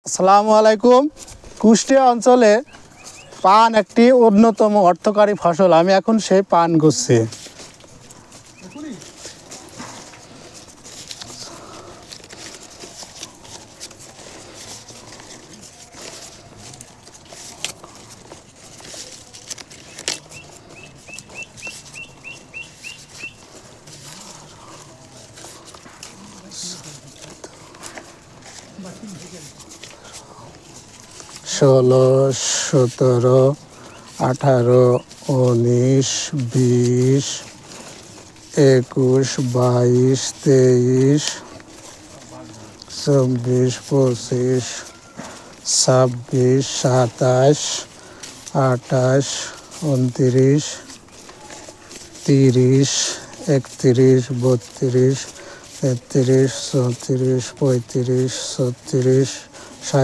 আসসালামু আলাইকুম। কুষ্টিয়া অঞ্চলে পান একটি অন্যতম অর্থকারী ফসল। আমি এখন সেই পান গুছছি। ষোলো, 17, 18, 19, 20, 21, 22, 23, 24, 25, 26, 27, 28, 29, 30, 31, 32, 33, 34, 35, 36,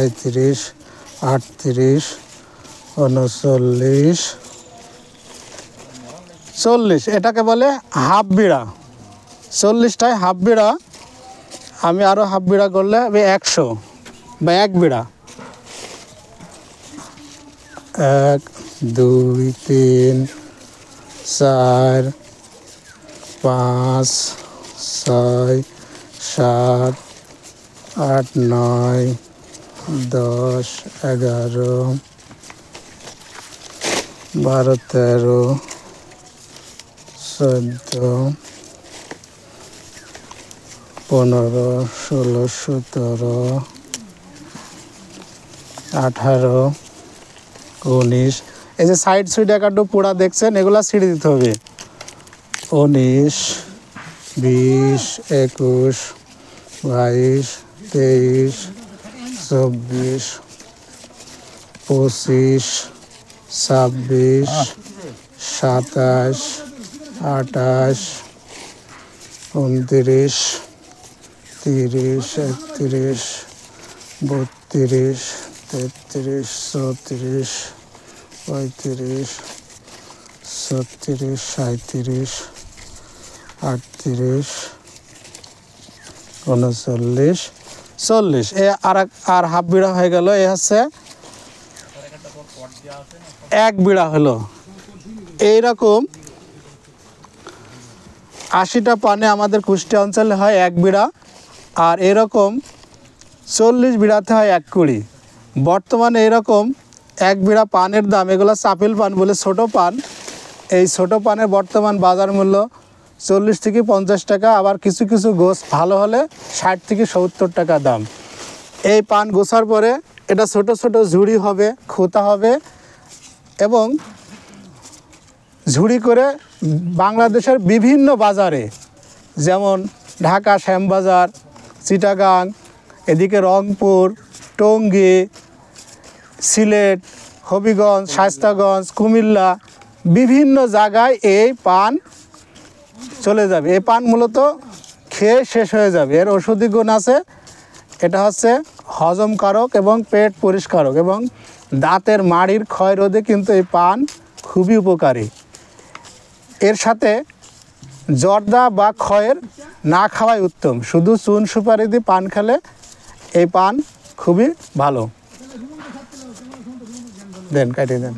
37, 38, 39, 40। এটাকে বলে হাফ বিড়া। 40টায় হাফ বিড়া। আমি আরও হাফ বিড়া করলে 100 বা এক বিড়া। 1, 2, 3, 4, 5, 6, 7, 8, 9, 10, 11, 12, 13, 14, 15, 16, 17, 18, 19। এই যে সাইড সুইড একাড্ডু পোড়া দেখছেন, এগুলা ছিঁড়ে দিতে হবে। 19, 20, 21, 22, 23, 24, 25, 26, 27, 28, 29, 30, 31, 32, 33, 34, 35, 36, 37, 38, 39, 40। আর হাফ বিড়া হয়ে গেল। এ হচ্ছে এক বিড়া হলো। এইরকম 80টা পানে আমাদের কুষ্টিয়া অঞ্চলে হয় এক বিড়া, আর এরকম 40 বিড়াতে হয় 1 কুড়ি। বর্তমানে এরকম এক বিড়া পানের দাম, এগুলো চাপিল পান বলে, ছোট পান। এই ছোট পানের বর্তমান বাজার মূল্য 40 থেকে 50 টাকা। আবার কিছু কিছু গোছ ভালো হলে 60 থেকে 70 টাকা দাম। এই পান গোছার পরে এটা ছোট ছোট ঝুড়ি হবে, খোতা হবে, এবং ঝুড়ি করে বাংলাদেশের বিভিন্ন বাজারে, যেমন ঢাকা শ্যামবাজার, চিটাগাং, এদিকে রংপুর, টঙ্গী, সিলেট, হবিগঞ্জ, শায়েস্তাগঞ্জ, কুমিল্লা, বিভিন্ন জায়গায় এই পান চলে যাবে। এই পান মূলত খেয়ে শেষ হয়ে যাবে। এর ঔষধি গুণ আছে। এটা হচ্ছে হজমকারক এবং পেট পরিষ্কারক, এবং দাঁতের মাড়ির ক্ষয় রোধে কিন্তু এই পান খুবই উপকারী। এর সাথে জর্দা বা ক্ষয়ের না খাওয়াই উত্তম। শুধু চুন সুপারি দিয়ে পান খেলে এই পান খুবই ভালো। দেন কাটিয়ে দেন।